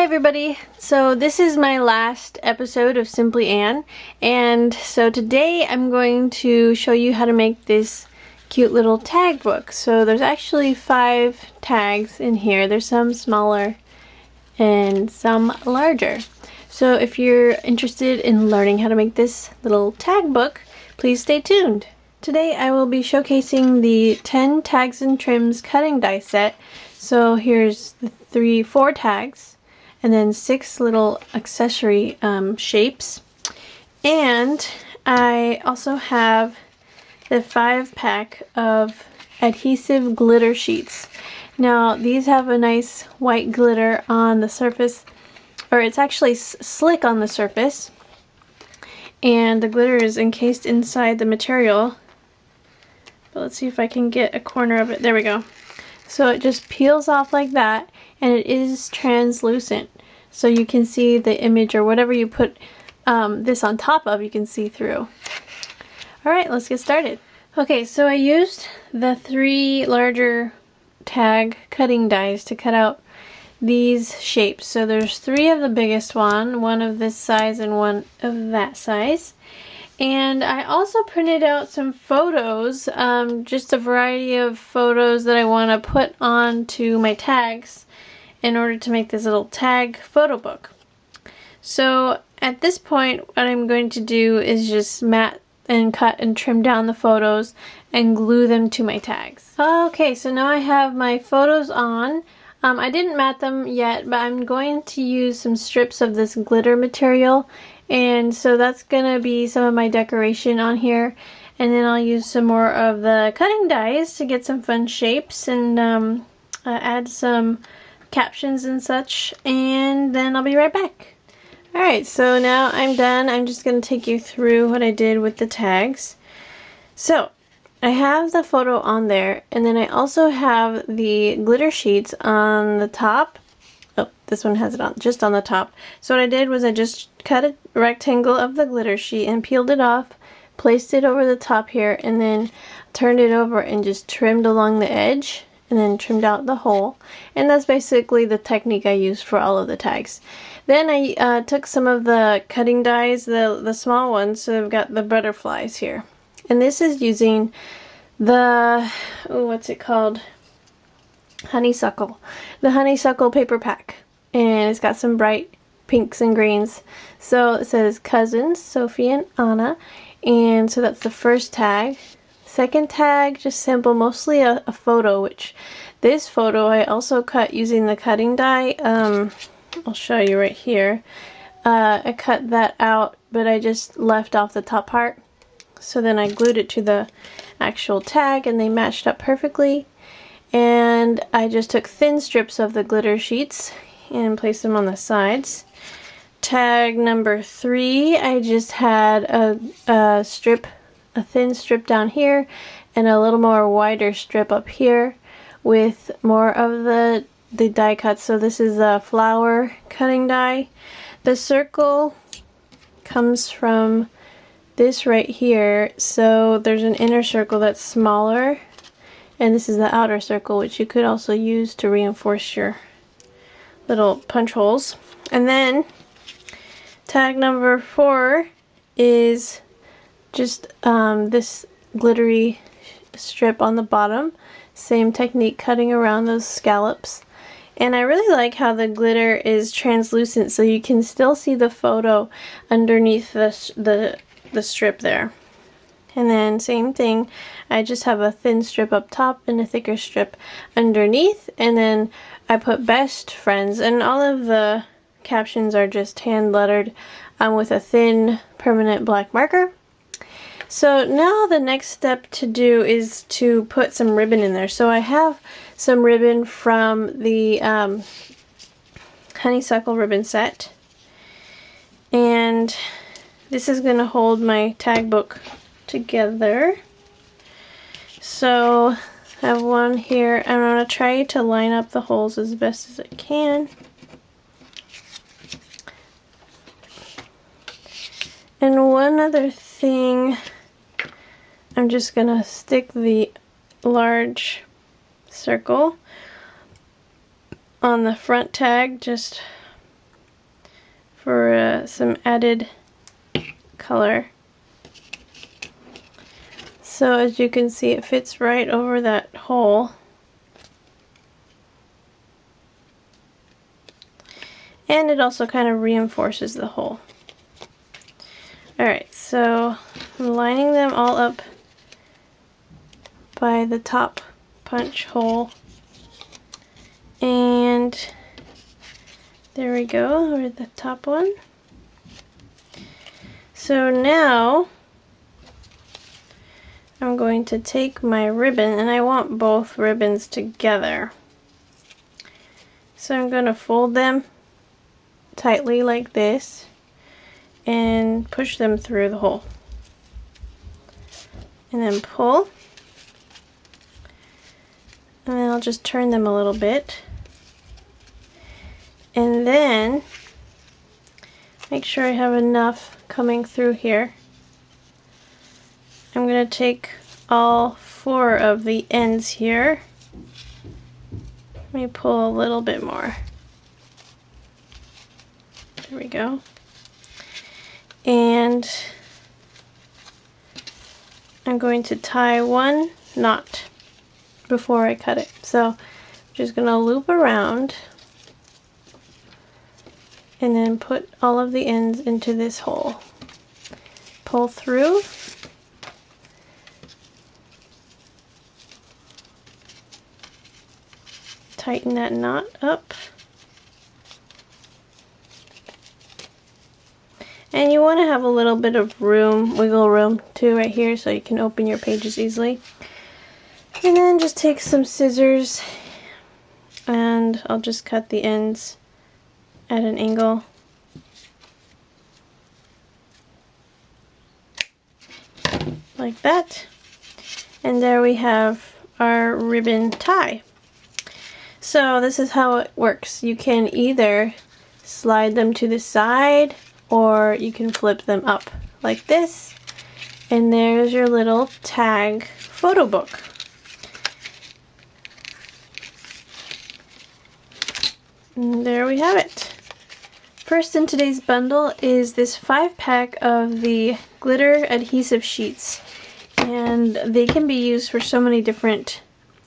Hi everybody! So this is my last episode of Simply Ann, and so today I'm going to show you how to make this cute little tag book. So there's actually 5 tags in here. There's some smaller and some larger. So if you're interested in learning how to make this little tag book, please stay tuned. Today I will be showcasing the 10 tags and trims cutting die set. So here's the 4 tags, and then 6 little accessory shapes. And I also have the 5-pack of adhesive glitter sheets. Now these have a nice white glitter on the surface, or it's actually slick on the surface, and the glitter is encased inside the material. But let's see if I can get a corner of it. There we go. So it just peels off like that, and it is translucent, so you can see the image or whatever you put this on top of, you can see through. Alright, let's get started. Okay, so I used the 3 larger tag cutting dies to cut out these shapes. So there's 3 of the biggest one of this size and 1 of that size. And I also printed out some photos, just a variety of photos that I want to put onto my tags in order to make this little tag photo book. So at this point, what I'm going to do is just mat and cut and trim down the photos and glue them to my tags. Okay, so now I have my photos on. I didn't mat them yet, but I'm going to use some strips of this glitter material, and so that's gonna be some of my decoration on here. And then I'll use some more of the cutting dies to get some fun shapes and add some captions and such, and then I'll be right back. Alright, so now I'm done. I'm just gonna take you through what I did with the tags. So I have the photo on there, and then I also have the glitter sheets on the top. Oh, this one has it on, just on the top. So what I did was I just cut a rectangle of the glitter sheet and peeled it off, placed it over the top here, and then turned it over and just trimmed along the edge, and then trimmed out the hole. And that's basically the technique I used for all of the tags. Then I took some of the cutting dies, the small ones, so I've got the butterflies here. And this is using the, what's it called? Honeysuckle. The Honeysuckle paper pack. And it's got some bright pinks and greens. So it says Cousins, Sophie and Anna. And so that's the first tag. Second tag, just simple, mostly a photo, which this photo I also cut using the cutting die. I'll show you right here. I cut that out, but I just left off the top part. So then I glued it to the actual tag, and they matched up perfectly. And I just took thin strips of the glitter sheets and placed them on the sides. Tag number 3, I just had a thin strip down here and a little more wider strip up here with more of the die cuts. So this is a flower cutting die. The circle comes from this right here, so there's an inner circle that's smaller, and this is the outer circle, which you could also use to reinforce your little punch holes. And then tag number 4 is just this glittery strip on the bottom. Same technique, cutting around those scallops. And I really like how the glitter is translucent, so you can still see the photo underneath the strip there. And then same thing, I just have a thin strip up top and a thicker strip underneath, and then I put best friends, and all of the captions are just hand lettered with a thin permanent black marker. So now the next step to do is to put some ribbon in there. So I have some ribbon from the Honeysuckle ribbon set, and this is going to hold my tag book together. So I have one here. I'm going to try to line up the holes as best as I can. And one other thing, I'm just going to stick the large circle on the front tag just for some added color. So as you can see, it fits right over that hole. And it also kind of reinforces the hole. Alright, so I'm lining them all up by the top punch hole. And there we go, over the top one. So now I'm going to take my ribbon, and I want both ribbons together. So I'm going to fold them tightly like this and push them through the hole. And then pull. And then I'll just turn them a little bit. And then make sure I have enough coming through here. I'm going to take all 4 of the ends here. Let me pull a little bit more. There we go. And I'm going to tie 1 knot before I cut it. So I'm just going to loop around and then put all of the ends into this hole. Pull through. Tighten that knot up. And you want to have a little bit of room, wiggle room too right here, so you can open your pages easily. And then just take some scissors and I'll just cut the ends at an angle. Like that. And there we have our ribbon tie. So this is how it works. You can either slide them to the side or you can flip them up like this. And there's your little tag photo book. And there we have it. First in today's bundle is this 5-pack of the glitter adhesive sheets. And they can be used for so many different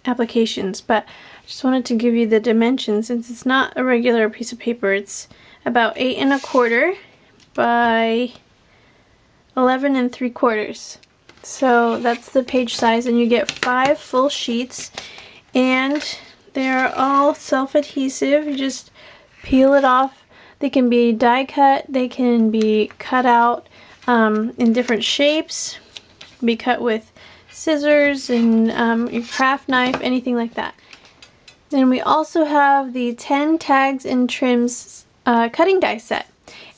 applications, but I just wanted to give you the dimensions since it's not a regular piece of paper. It's about 8 1/4 by 11 3/4. So that's the page size, and you get 5 full sheets, and they're all self-adhesive. You just peel it off. They can be die cut, they can be cut out in different shapes, be cut with scissors and your craft knife, anything like that. Then we also have the 10 tags and trims cutting die set.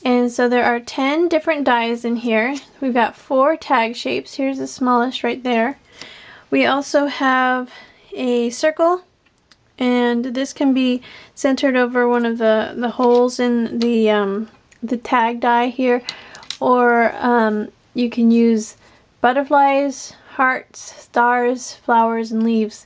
And so there are 10 different dies in here. We've got 4 tag shapes. Here's the smallest right there. We also have a circle, and this can be centered over one of the holes in the tag die here, or you can use butterflies, hearts, stars, flowers, and leaves.